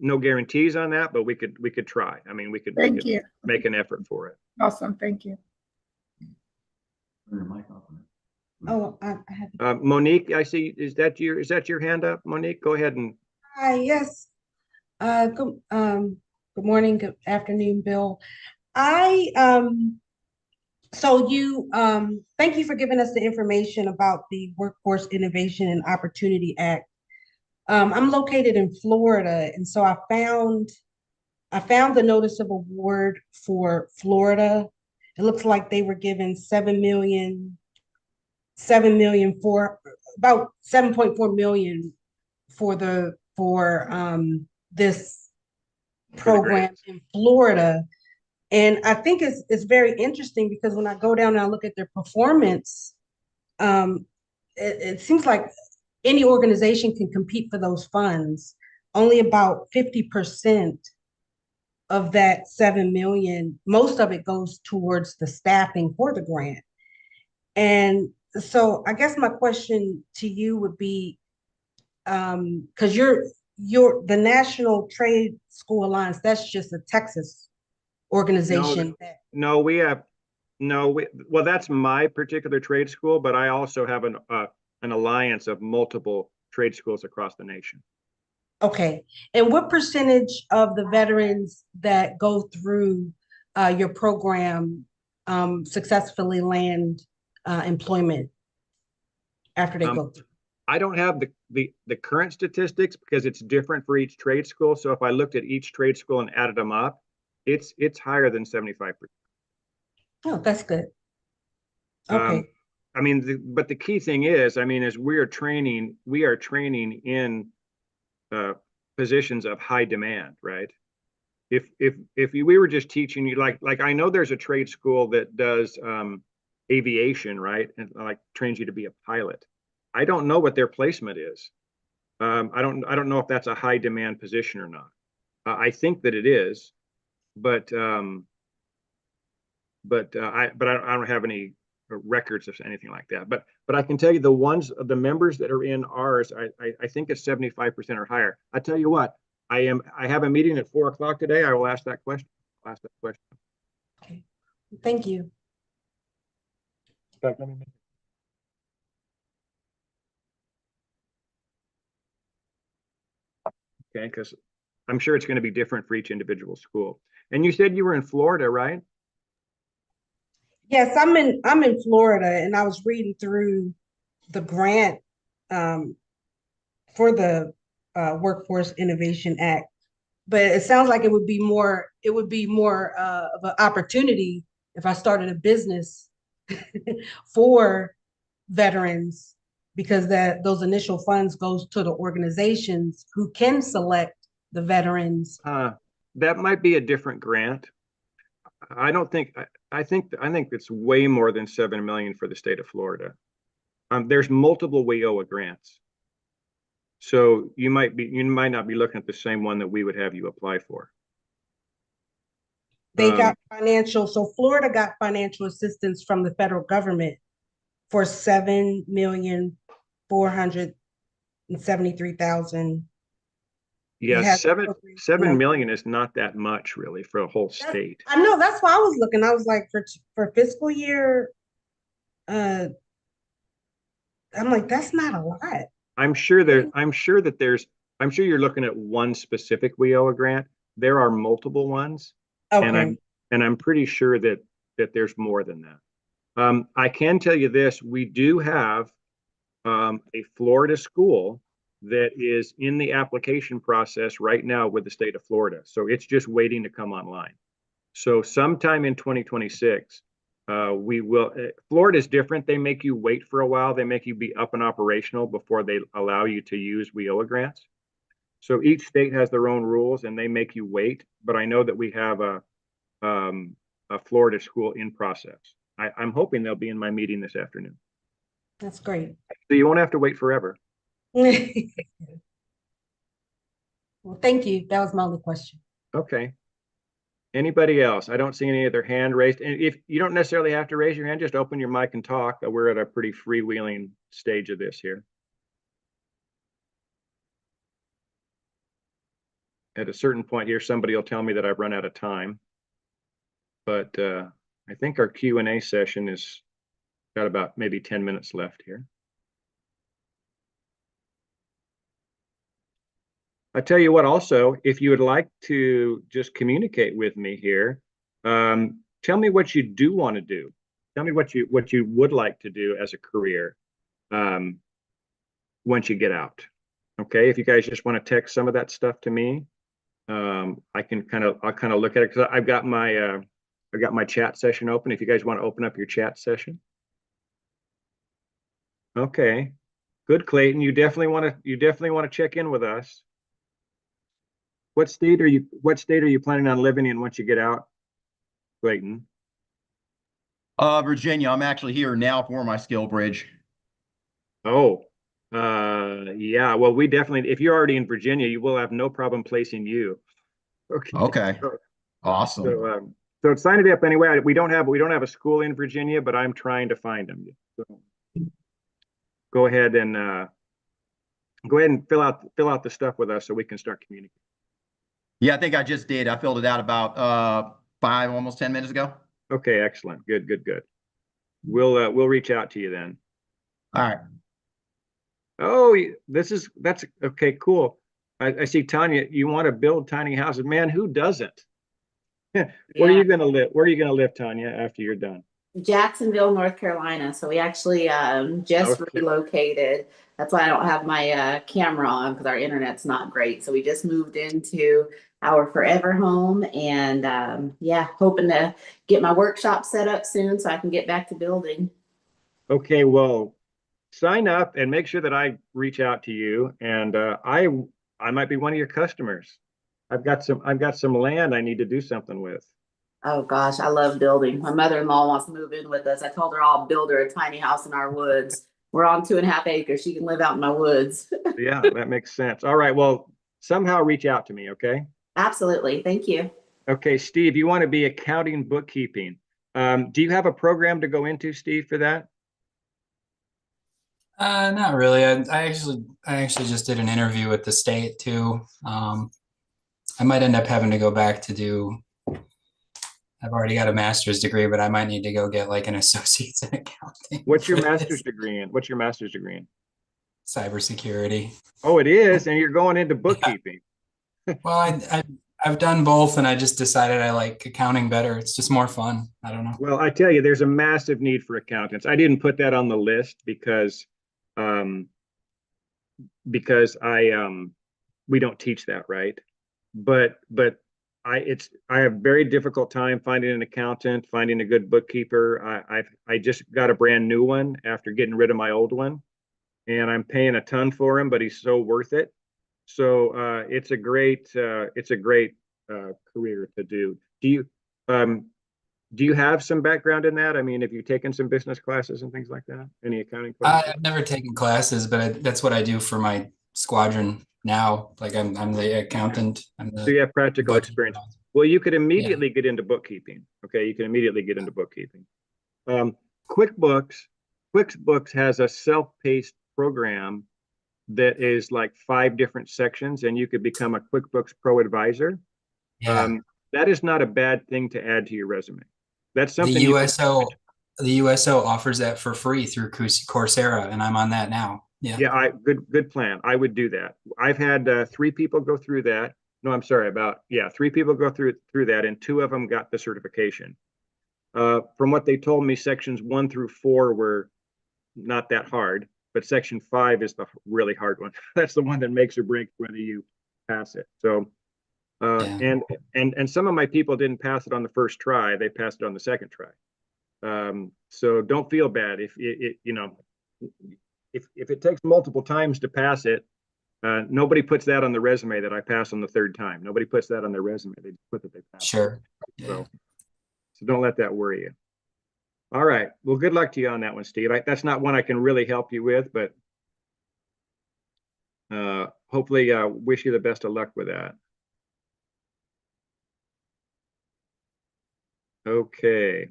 No guarantees on that, but we could try. I mean, we could Thank you. make an effort for it. Awesome. Thank you. Oh, I have. Monique, I see. Is that your hand up, Monique? Go ahead and. Hi, yes. Good morning, good afternoon, Bill. I so you thank you for giving us the information about the Workforce Innovation and Opportunity Act. I'm located in Florida, and so I found the notice of award for Florida. It looks like they were given 7 million for about 7.4 million for this program in Florida. And I think it's very interesting because when I go down and I look at their performance, it seems like any organization can compete for those funds. Only about 50% of that 7 million, most of it goes towards the staffing for the grant. And so I guess my question to you would be, because you're the National Trade School Alliance, that's just a Texas organization. Well, that's my particular trade school, but I also have an alliance of multiple trade schools across the nation. Okay. And what percentage of the veterans that go through your program successfully land employment after they go through? I don't have the current statistics because it's different for each trade school. So if I looked at each trade school and added them up, it's higher than 75%. Oh, that's good. Okay. I mean, but the key thing is, I mean, as we are training in positions of high demand, right? If we were just teaching you, like I know there's a trade school that does aviation, right, and like trains you to be a pilot. I don't know what their placement is. I don't know if that's a high demand position or not. I think that it is, but I don't have any records of anything like that. But I can tell you the members that are in ours, I think it's 75% or higher. I tell you what, I have a meeting at 4 o'clock today. I will ask that question. Okay. Thank you. fact, let me make okay, because I'm sure it's going to be different for each individual school. And you said you were in Florida, right? Yes, I'm in Florida, and I was reading through the grant um, for the Workforce Innovation Act, but it sounds like it would be more of an opportunity if I started a business for veterans, because those initial funds goes to the organizations who can select the veterans. That might be a different grant. I don't think I think it's way more than 7 million for the state of Florida. There's multiple WIOA grants. So you might not be looking at the same one that we would have you apply for. They got so Florida got financial assistance from the federal government for 7,473,000. Yeah, 7 million is not that much really for a whole state. I know, that's why I was looking. I was like, for fiscal year, I'm like, that's not a lot. I'm sure you're looking at one specific WIOA grant. There are multiple ones, and Okay. I'm pretty sure that there's more than that. I can tell you this: we do have a Florida school that is in the application process right now with the state of Florida. So it's just waiting to come online. So sometime in 2026, we will. Florida is different. They make you wait for a while. They make you be up and operational before they allow you to use WIOA grants. So each state has their own rules, and they make you wait. But I know that we have a Florida school in process. I'm hoping they'll be in my meeting this afternoon. That's great. So you won't have to wait forever. Well, thank you. That was my only question. Okay. Anybody else? I don't see any other hand raised. And if you don't necessarily have to raise your hand, just open your mic and talk. We're at a pretty freewheeling stage of this here. At a certain point here, somebody will tell me that I've run out of time. But I think our Q&A session is got about maybe 10 minutes left here. I tell you what, also, if you would like to just communicate with me here, tell me what you do want to do. Tell me what you would like to do as a career once you get out. Okay, if you guys just want to text some of that stuff to me, I'll kind of look at it, because I've got my chat session open. If you guys want to open up your chat session. Okay, good, Clayton. You definitely want to check in with us. What state are you planning on living in once you get out, Clayton? Virginia. I'm actually here now for my skill bridge. Oh, yeah. Well, we definitely, if you're already in Virginia, you will have no problem placing you. Okay. Awesome. So sign it up anyway. We don't have a school in Virginia, but I'm trying to find them. So go ahead and fill out the stuff with us so we can start communicating. Yeah, I think I just did. I filled it out about almost 10 minutes ago. Okay, excellent. Good. We'll reach out to you then. All right. Oh, that's okay, cool. I see, Tanya, you want to build tiny houses. Man, who doesn't? Where are you gonna live? Where are you gonna live, Tanya, after you're done? Jacksonville, North Carolina. So we actually just relocated. That's why I don't have my camera on, because our internet's not great. So we just moved into our forever home, and yeah, hoping to get my workshop set up soon so I can get back to building. Okay, well, sign up and make sure that I reach out to you, and I might be one of your customers. I've got some land I need to do something with. Oh gosh, I love building. My mother-in-law wants to move in with us. I told her I'll build her a tiny house in our woods. We're on 2.5 acres. She can live out in my woods. Yeah, that makes sense. All right, well, somehow reach out to me, okay? Absolutely. Thank you. Okay, Steve, you want to be accounting, bookkeeping. Do you have a program to go into, Steve, for that? Not really. I actually just did an interview with the state too. I might end up having to go back to do I've already got a master's degree, but I might need to go get like an associate's in accounting. What's your for master's this. degree in? What's your master's degree in? Cybersecurity. Oh, it is, and you're going into bookkeeping. Well, I've done both, and I just decided I like accounting better. It's just more fun. I don't know. Well, I tell you, there's a massive need for accountants. I didn't put that on the list um, because we don't teach that, right? But I have very difficult time finding an accountant, finding a good bookkeeper. I just got a brand new one after getting rid of my old one, and I'm paying a ton for him, but he's so worth it. So it's a great career to do. Um, do you have some background in that? I mean, have you taken some business classes and things like that? Any accounting classes? I've never taken classes, but that's what I do for my squadron now. Like I'm the accountant. I'm So the you have practical budget experience. advisor. Well, you could Yeah. immediately get into bookkeeping. Okay, you can immediately get into bookkeeping. Um, QuickBooks, QuickBooks has a self-paced program that is like 5 different sections, and you could become a QuickBooks Pro advisor. Yeah. Um, that is not a bad thing to add to your resume. That's The something you can. USO offers that for free through Coursera, and I'm on that now. Yeah. Yeah, good plan. I would do that. I've had 3 people go through that. No, I'm sorry, about, yeah, 3 people go through that, and 2 of them got the certification. From what they told me, sections 1 through 4 were not that hard, but section 5 is the really hard one. That's the one that makes or breaks whether you pass it. So, Yeah. and some of my people didn't pass it on the first try; they passed it on the second try. So don't feel bad if if it takes multiple times to pass it. Nobody puts that on the resume that I passed on the 3rd time. Nobody puts that on their resume. They just put that they passed. Sure. Yeah. So don't let that worry you. All right. Well, good luck to you on that one, Steve. That's not one I can really help you with, but hopefully wish you the best of luck with that. Okay.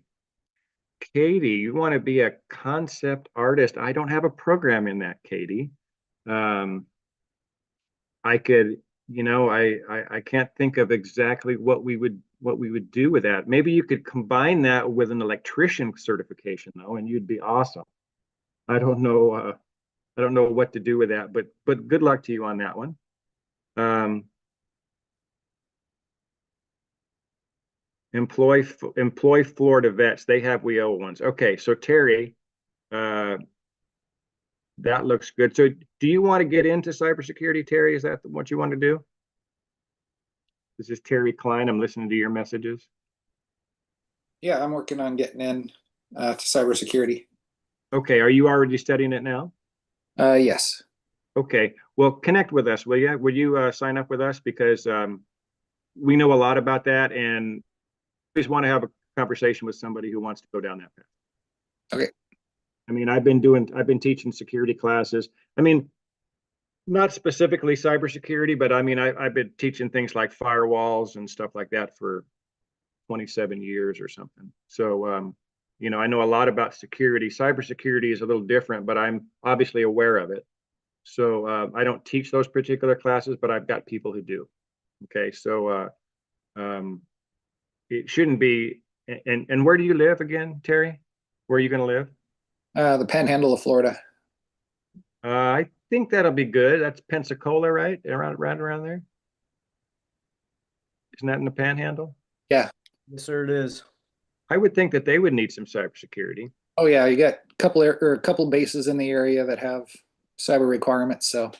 Katie, you want to be a concept artist. I don't have a program in that, Katie. I could, I can't think of exactly what we would do with that. Maybe you could combine that with an electrician certification though, and you'd be awesome. I don't know. I don't know what to do with that, but good luck to you on that one. Employ Florida vets. They have WEO ones. Okay, so Terry, that looks good. So do you want to get into cybersecurity, Terry? Is that what you want to do? This is Terry Klein. I'm listening to your messages. Yeah, I'm working on getting in to cybersecurity. Okay, are you already studying it now? Yes. Okay, well, connect with us, will you? Will you sign up with us? Because we know a lot about that, and we just want to have a conversation with somebody who wants to go down that path. Okay. I mean, I've been teaching security classes. I mean, not specifically cybersecurity, but I mean, I've been teaching things like firewalls and stuff like that for 27 years or something. So, I know a lot about security. Cybersecurity is a little different, but I'm obviously aware of it. So I don't teach those particular classes, but I've got people who do. Okay, so it shouldn't be. And where do you live again, Terry? Where are you going to live? The Panhandle of Florida. I think that'll be good. That's Pensacola, right? Right around there. Isn't that in the Panhandle? Yeah. Yes, sir, it is. I would think that they would need some cybersecurity. Oh yeah, you got a couple bases in the area that have cyber requirements. So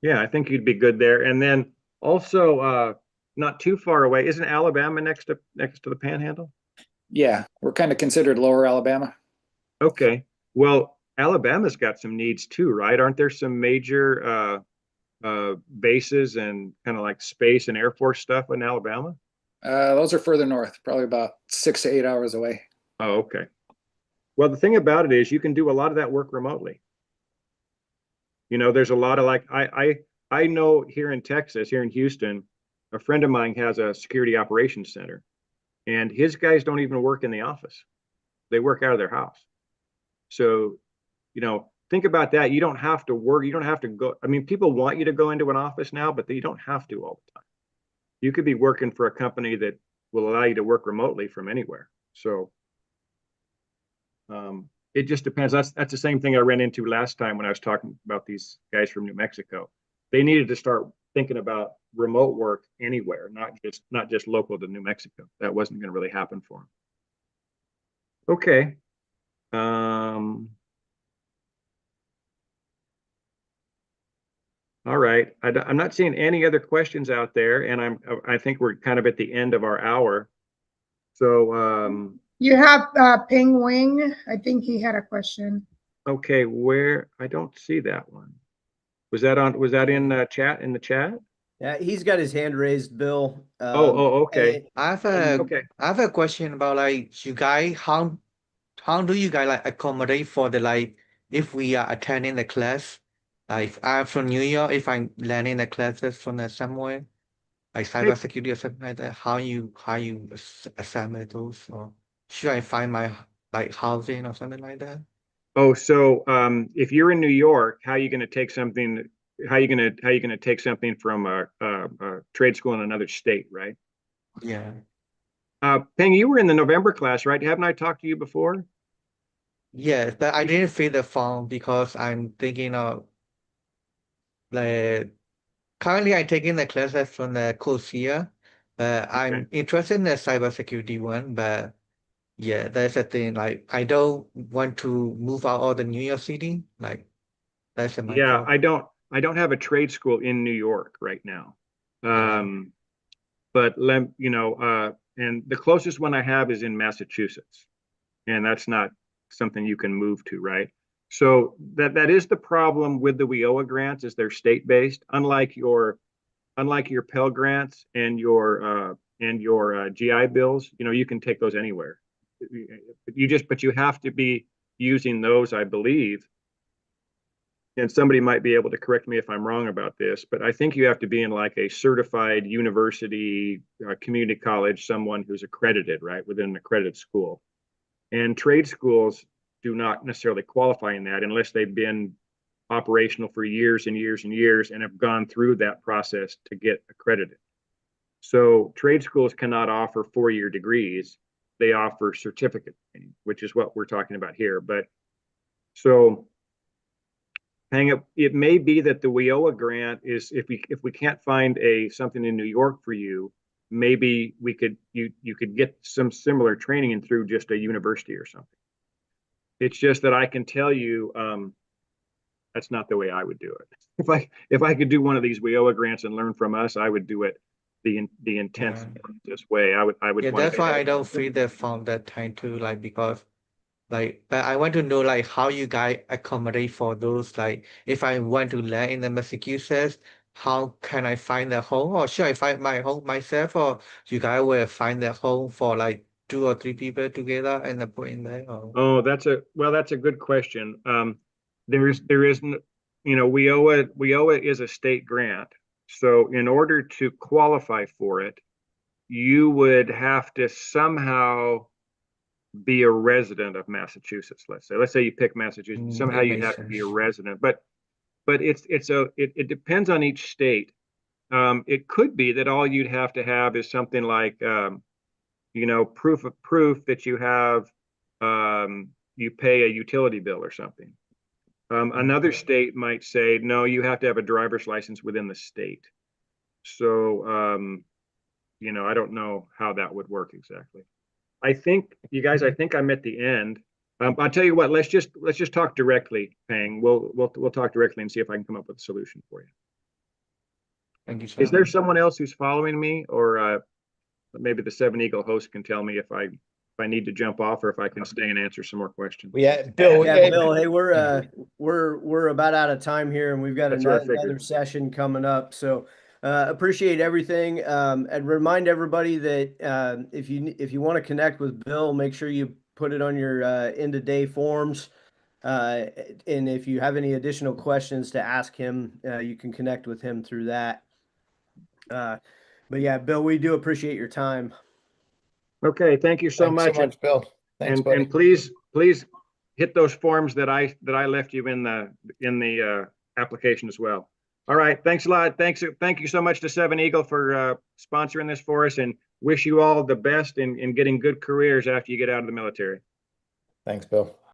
Yeah, I think you'd be good there. And then also, not too far away, isn't Alabama next to the Panhandle? yeah, we're kind of considered Lower Alabama. Okay. Well, Alabama's got some needs too, right? Aren't there some major bases and kind of like space and Air Force stuff in Alabama? Those are further north, probably about 6 to 8 hours away. Oh, okay. Well, the thing about it is you can do a lot of that work remotely. There's a lot of like I know here in Texas, here in Houston, a friend of mine has a security operations center, and his guys don't even work in the office. They work out of their house. So, think about that. You don't have to work. You don't have to go. I mean, people want you to go into an office now, but you don't have to all the time. You could be working for a company that will allow you to work remotely from anywhere. So it just depends. That's the same thing I ran into last time when I was talking about these guys from New Mexico. They needed to start thinking about remote work anywhere, not just local to New Mexico. That wasn't going to really happen for them. Okay. All right. I'm not seeing any other questions out there, and I think we're kind of at the end of our hour. So You have Ping Wing. I think he had a question. okay, where I don't see that one. Was that in the chat? Yeah, he's got his hand raised, Bill. Okay. I have a Okay. I have a question about like you guys how do you guys like accommodate for the like if we are attending the class like if I'm from New York if I'm learning the classes from somewhere like cybersecurity or something like that how you assign those or should I find my like housing or something like that? Oh, so if you're in New York, how are you going to take something? How are you going to take something from a trade school in another state, right? Yeah. Peng, you were in the November class, right? Haven't I talked to you before? Yes, but I didn't fill the form because I'm thinking of like currently I'm taking the classes from the Coursera, but I'm interested in the cybersecurity one, but yeah, that's the thing. Like I don't want to move out of the New York City. Like that's my Yeah, problem. I don't have a trade school in New York right now. Yeah. But and the closest one I have is in Massachusetts, and that's not something you can move to, right? So that is the problem with the WIOA grants is they're state based, unlike your Pell grants and your GI bills. You can take those anywhere. But you have to be using those, I believe. And somebody might be able to correct me if I'm wrong about this, but I think you have to be in like a certified university, community college, someone who's accredited, right, within an accredited school. And trade schools do not necessarily qualify in that unless they've been operational for years and years and years and have gone through that process to get accredited. So trade schools cannot offer 4-year degrees. They offer certificate, which is what we're talking about here. But so it may be that the WIOA grant is if we can't find something in New York for you, maybe you could get some similar training in through just a university or something. It's just that I can tell you that's not the way I would do it. If I could do one of these WIOA grants and learn from us, I would do it the intense this way. I would Yeah, want that's to why I don't fill the form that time too, like because like, but I want to know like how you guys accommodate for those. Like, if I want to learn in the Massachusetts, how can I find the home, or should I find my home myself, or you guys will find the home for like 2 or 3 people together and then put in there? Or... Oh, that's a good question. There isn't, WIOA is a state grant. So in order to qualify for it, you would have to somehow be a resident of Massachusetts. Let's say you pick Massachusetts. Somehow It you'd makes have to be a sense. resident. But it depends on each state. It could be that all you'd have to have is something like proof that you pay a utility bill or something. Another state might say, no, you have to have a driver's license within the state. So, I don't know how that would work exactly. I think you guys, I think I'm at the end. I'll tell you what, let's just talk directly, Pang. We'll talk directly and see if I can come up with a solution for you. Thank you so Is there much. someone else who's following me, or maybe the Seven Eagle host can tell me if I need to jump off or if I can stay and answer some more questions. Yeah, Bill. Yeah, Bill. Hey, we're about out of time here, and we've got That's what I another figured. session coming up. So appreciate everything, and remind everybody that if you want to connect with Bill, make sure you put it on your end of day forms. And if you have any additional questions to ask him, you can connect with him through that. But yeah, Bill, we do appreciate your time. Okay, thank you so Thanks so much. much, Bill. Thanks, buddy. And please hit those forms that I left you in the application as well. All right, thanks a lot. Thank you so much to Seven Eagle for sponsoring this for us, and wish you all the best in getting good careers after you get out of the military. Thanks, Bill.